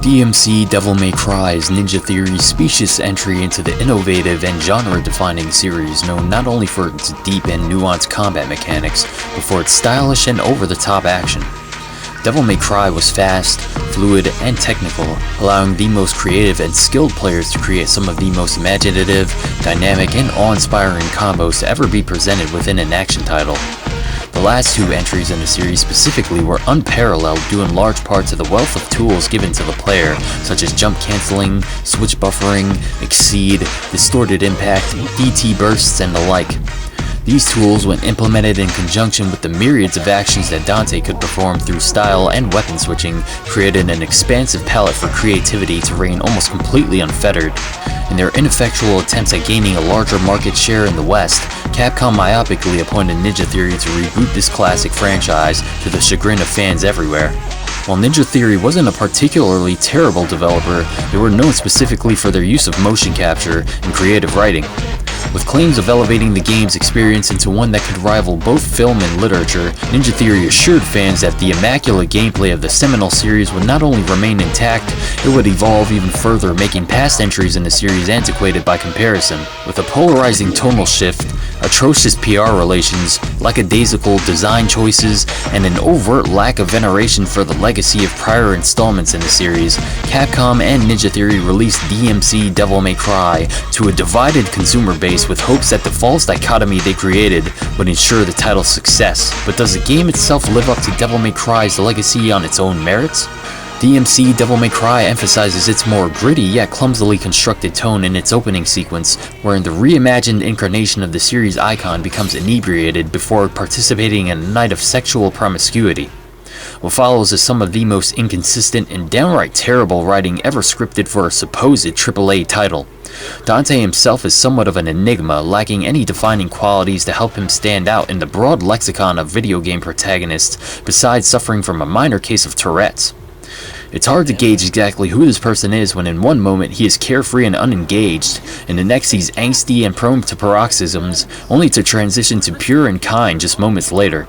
DmC Devil May Cry is Ninja Theory's specious entry into the innovative and genre-defining series known not only for its deep and nuanced combat mechanics, but for its stylish and over-the-top action. Devil May Cry was fast, fluid, and technical, allowing the most creative and skilled players to create some of the most imaginative, dynamic, and awe-inspiring combos to ever be presented within an action title. The last two entries in the series specifically were unparalleled due in large part to the wealth of tools given to the player, such as jump cancelling, switch buffering, exceed, distorted impact, DT bursts, and the like. These tools, when implemented in conjunction with the myriads of actions that Dante could perform through style and weapon switching, created an expansive palette for creativity to reign almost completely unfettered. In their ineffectual attempts at gaining a larger market share in the West, Capcom myopically appointed Ninja Theory to reboot this classic franchise to the chagrin of fans everywhere. While Ninja Theory wasn't a particularly terrible developer, they were known specifically for their use of motion capture and creative writing. With claims of elevating the game's experience into one that could rival both film and literature, Ninja Theory assured fans that the immaculate gameplay of the seminal series would not only remain intact, it would evolve even further, making past entries in the series antiquated by comparison. With a polarizing tonal shift, atrocious PR relations, lackadaisical design choices, and an overt lack of veneration for the legacy of prior installments in the series, Capcom and Ninja Theory released DmC Devil May Cry to a divided consumer base with hopes that the false dichotomy they created would ensure the title's success. But does the game itself live up to Devil May Cry's legacy on its own merits? DmC Devil May Cry emphasizes its more gritty yet clumsily constructed tone in its opening sequence, wherein the reimagined incarnation of the series icon becomes inebriated before participating in a night of sexual promiscuity. What follows is some of the most inconsistent and downright terrible writing ever scripted for a supposed AAA title. Dante himself is somewhat of an enigma, lacking any defining qualities to help him stand out in the broad lexicon of video game protagonists, besides suffering from a minor case of Tourette's. It's hard to gauge exactly who this person is when in one moment he is carefree and unengaged, and the next he's angsty and prone to paroxysms, only to transition to pure and kind just moments later.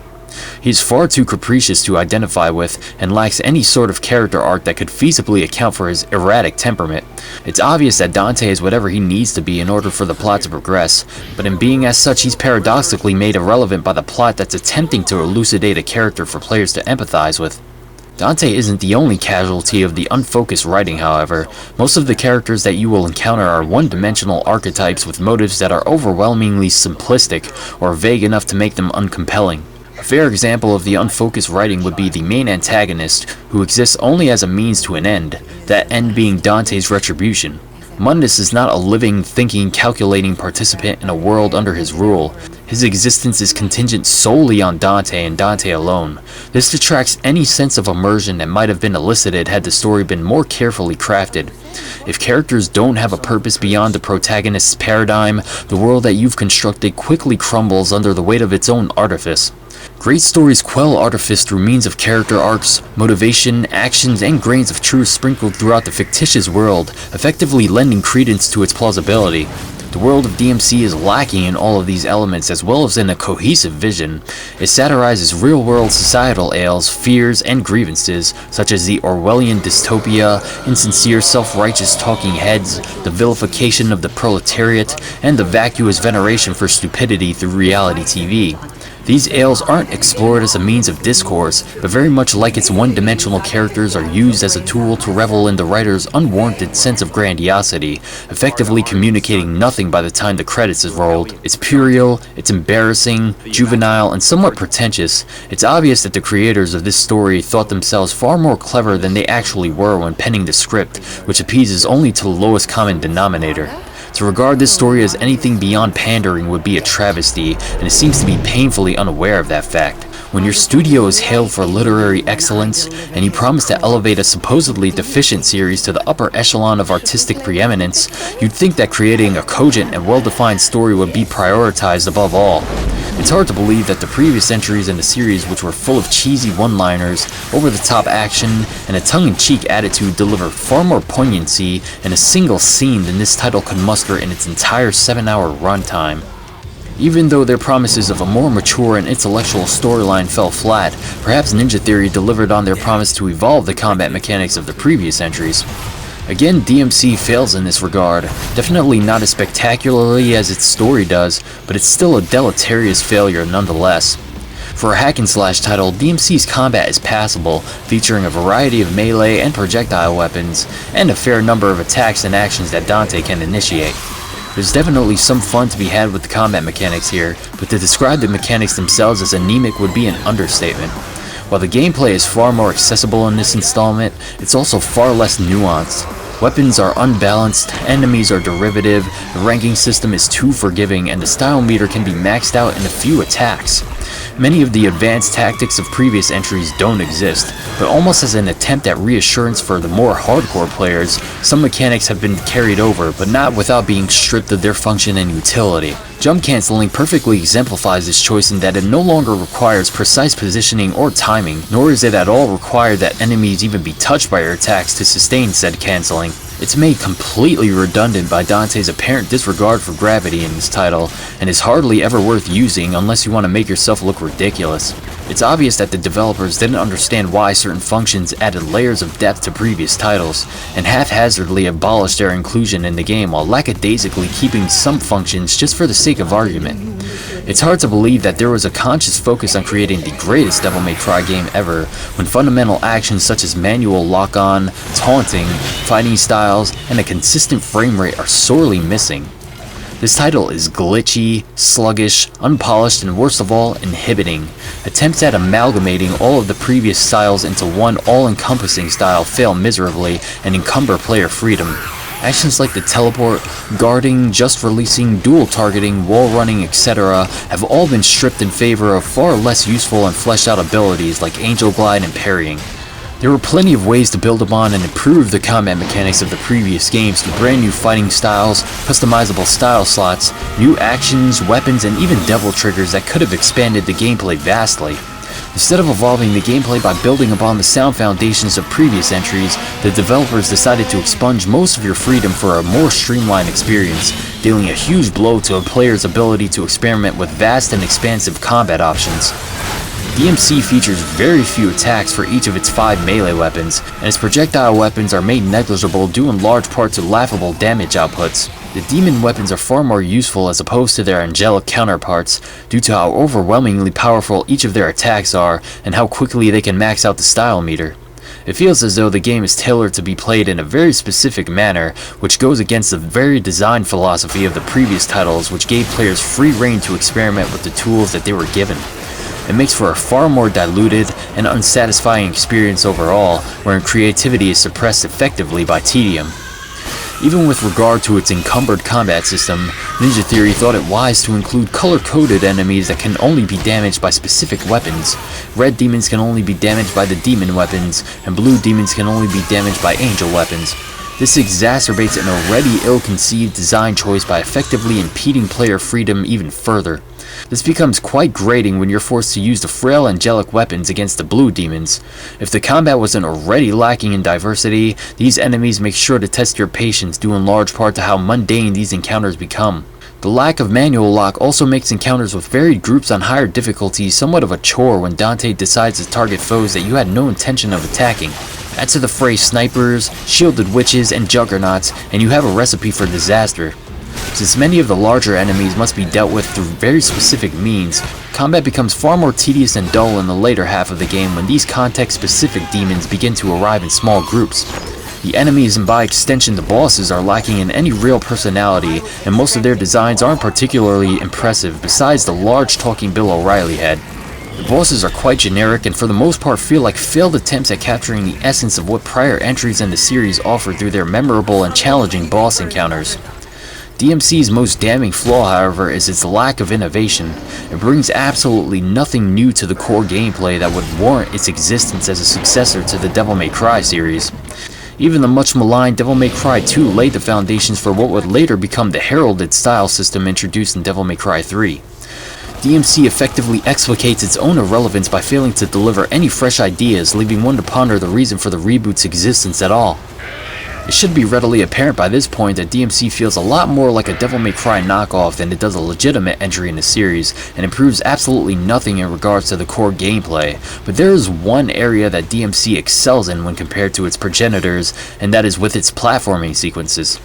He's far too capricious to identify with, and lacks any sort of character arc that could feasibly account for his erratic temperament. It's obvious that Dante is whatever he needs to be in order for the plot to progress, but in being as such he's paradoxically made irrelevant by the plot that's attempting to elucidate a character for players to empathize with. Dante isn't the only casualty of the unfocused writing, however. Most of the characters that you will encounter are one-dimensional archetypes with motives that are overwhelmingly simplistic or vague enough to make them uncompelling. A fair example of the unfocused writing would be the main antagonist, who exists only as a means to an end, that end being Dante's retribution. Mundus is not a living, thinking, calculating participant in a world under his rule. His existence is contingent solely on Dante and Dante alone. This detracts any sense of immersion that might have been elicited had the story been more carefully crafted. If characters don't have a purpose beyond the protagonist's paradigm, the world that you've constructed quickly crumbles under the weight of its own artifice. Great stories quell artifice through means of character arcs, motivation, actions, and grains of truth sprinkled throughout the fictitious world, effectively lending credence to its plausibility. The world of DmC is lacking in all of these elements as well as in a cohesive vision. It satirizes real-world societal ails, fears, and grievances, such as the Orwellian dystopia, insincere self-righteous talking heads, the vilification of the proletariat, and the vacuous veneration for stupidity through reality TV. These ails aren't explored as a means of discourse, but very much like its one-dimensional characters are used as a tool to revel in the writer's unwarranted sense of grandiosity, effectively communicating nothing by the time the credits is rolled. It's puerile, it's embarrassing, juvenile, and somewhat pretentious. It's obvious that the creators of this story thought themselves far more clever than they actually were when penning the script, which appeases only to the lowest common denominator. To regard this story as anything beyond pandering would be a travesty, and it seems to be painfully unaware of that fact. When your studio is hailed for literary excellence, and you promise to elevate a supposedly deficient series to the upper echelon of artistic preeminence, you'd think that creating a cogent and well-defined story would be prioritized above all. It's hard to believe that the previous entries in the series, which were full of cheesy one-liners, over-the-top action, and a tongue-in-cheek attitude, deliver far more poignancy in a single scene than this title could muster in its entire 7-hour runtime. Even though their promises of a more mature and intellectual storyline fell flat, perhaps Ninja Theory delivered on their promise to evolve the combat mechanics of the previous entries. Again, DmC fails in this regard, definitely not as spectacularly as its story does, but it's still a deleterious failure nonetheless. For a hack-and-slash title, DmC's combat is passable, featuring a variety of melee and projectile weapons, and a fair number of attacks and actions that Dante can initiate. There's definitely some fun to be had with the combat mechanics here, but to describe the mechanics themselves as anemic would be an understatement. While the gameplay is far more accessible in this installment, it's also far less nuanced. Weapons are unbalanced, enemies are derivative, the ranking system is too forgiving, and the style meter can be maxed out in a few attacks. Many of the advanced tactics of previous entries don't exist, but almost as an attempt at reassurance for the more hardcore players, some mechanics have been carried over, but not without being stripped of their function and utility. Jump cancelling perfectly exemplifies this choice in that it no longer requires precise positioning or timing, nor is it at all required that enemies even be touched by your attacks to sustain said cancelling. It's made completely redundant by Dante's apparent disregard for gravity in this title, and is hardly ever worth using unless you want to make yourself look ridiculous. It's obvious that the developers didn't understand why certain functions added layers of depth to previous titles, and haphazardly abolished their inclusion in the game while lackadaisically keeping some functions just for the sake of argument. It's hard to believe that there was a conscious focus on creating the greatest Devil May Cry game ever, when fundamental actions such as manual lock-on, taunting, fighting styles, and a consistent frame rate are sorely missing. This title is glitchy, sluggish, unpolished, and worst of all, inhibiting. Attempts at amalgamating all of the previous styles into one all-encompassing style fail miserably and encumber player freedom. Actions like the teleport, guarding, just releasing, dual targeting, wall running, etc. have all been stripped in favor of far less useful and fleshed out abilities like Angel Glide and parrying. There were plenty of ways to build upon and improve the combat mechanics of the previous games through brand new fighting styles, customizable style slots, new actions, weapons, and even devil triggers that could have expanded the gameplay vastly. Instead of evolving the gameplay by building upon the sound foundations of previous entries, the developers decided to expunge most of your freedom for a more streamlined experience, dealing a huge blow to a player's ability to experiment with vast and expansive combat options. DmC features very few attacks for each of its 5 melee weapons, and its projectile weapons are made negligible due in large part to laughable damage outputs. The demon weapons are far more useful as opposed to their angelic counterparts, due to how overwhelmingly powerful each of their attacks are, and how quickly they can max out the style meter. It feels as though the game is tailored to be played in a very specific manner, which goes against the very design philosophy of the previous titles, which gave players free rein to experiment with the tools that they were given. It makes for a far more diluted and unsatisfying experience overall, wherein creativity is suppressed effectively by tedium. Even with regard to its encumbered combat system, Ninja Theory thought it wise to include color-coded enemies that can only be damaged by specific weapons. Red demons can only be damaged by the demon weapons, and blue demons can only be damaged by angel weapons. This exacerbates an already ill-conceived design choice by effectively impeding player freedom even further. This becomes quite grating when you're forced to use the frail angelic weapons against the blue demons. If the combat wasn't already lacking in diversity, these enemies make sure to test your patience due in large part to how mundane these encounters become. The lack of manual lock also makes encounters with varied groups on higher difficulties somewhat of a chore when Dante decides to target foes that you had no intention of attacking. Add to the fray snipers, shielded witches, and juggernauts, and you have a recipe for disaster. Since many of the larger enemies must be dealt with through very specific means, combat becomes far more tedious and dull in the later half of the game when these context-specific demons begin to arrive in small groups. The enemies and by extension the bosses are lacking in any real personality, and most of their designs aren't particularly impressive besides the large talking Bill O'Reilly head. The bosses are quite generic and for the most part feel like failed attempts at capturing the essence of what prior entries in the series offered through their memorable and challenging boss encounters. DmC's most damning flaw, however, is its lack of innovation. It brings absolutely nothing new to the core gameplay that would warrant its existence as a successor to the Devil May Cry series. Even the much maligned Devil May Cry 2 laid the foundations for what would later become the heralded style system introduced in Devil May Cry 3. DmC effectively explicates its own irrelevance by failing to deliver any fresh ideas, leaving one to ponder the reason for the reboot's existence at all. It should be readily apparent by this point that DmC feels a lot more like a Devil May Cry knockoff than it does a legitimate entry in the series, and improves absolutely nothing in regards to the core gameplay. But there is one area that DmC excels in when compared to its progenitors, and that is with its platforming sequences.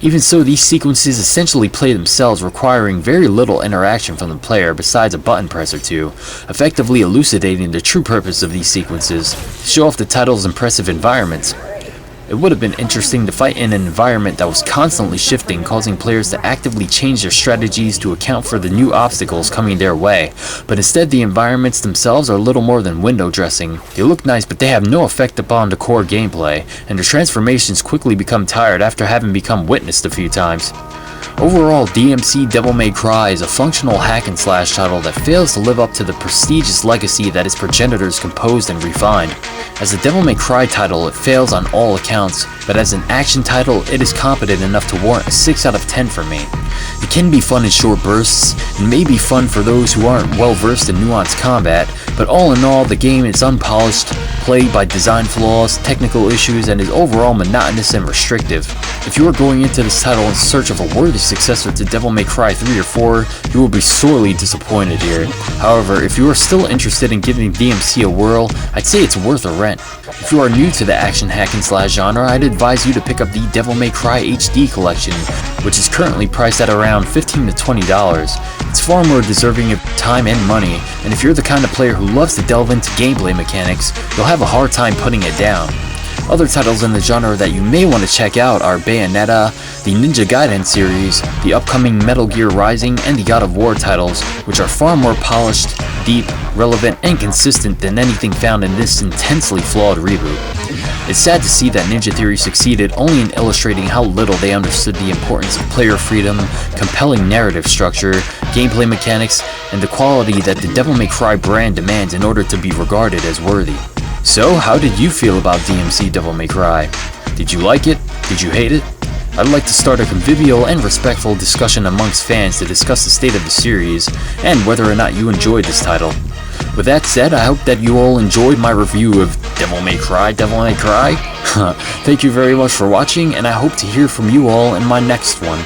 Even so, these sequences essentially play themselves, requiring very little interaction from the player besides a button press or two, effectively elucidating the true purpose of these sequences, to show off the title's impressive environments. It would have been interesting to fight in an environment that was constantly shifting, causing players to actively change their strategies to account for the new obstacles coming their way, but instead the environments themselves are little more than window dressing. They look nice, but they have no effect upon the core gameplay, and their transformations quickly become tired after having become witnessed a few times. Overall, DmC Devil May Cry is a functional hack-and-slash title that fails to live up to the prestigious legacy that its progenitors composed and refined. As a Devil May Cry title, it fails on all accounts, but as an action title, it is competent enough to warrant a 6 out of 10 for me. It can be fun in short bursts, and may be fun for those who aren't well versed in nuanced combat, but all in all, the game is unpolished, plagued by design flaws, technical issues, and is overall monotonous and restrictive. If you are going into this title in search of a worthy successor to Devil May Cry 3 or 4, you will be sorely disappointed here. However, if you are still interested in giving DmC a whirl, I'd say it's worth a rent. If you are new to the action hack-and-slash genre, I'd advise you to pick up the Devil May Cry HD collection, which is currently priced at around $15 to $20. It's far more deserving of time and money, and if you're the kind of player who loves to delve into gameplay mechanics, you'll have a hard time putting it down. Other titles in the genre that you may want to check out are Bayonetta, the Ninja Gaiden series, the upcoming Metal Gear Rising, and the God of War titles, which are far more polished, deep, relevant, and consistent than anything found in this intensely flawed reboot. It's sad to see that Ninja Theory succeeded only in illustrating how little they understood the importance of player freedom, compelling narrative structure, gameplay mechanics, and the quality that the Devil May Cry brand demands in order to be regarded as worthy. So, how did you feel about DmC Devil May Cry? Did you like it? Did you hate it? I'd like to start a convivial and respectful discussion amongst fans to discuss the state of the series, and whether or not you enjoyed this title. With that said, I hope that you all enjoyed my review of Devil May Cry, Devil May Cry. Thank you very much for watching, and I hope to hear from you all in my next one.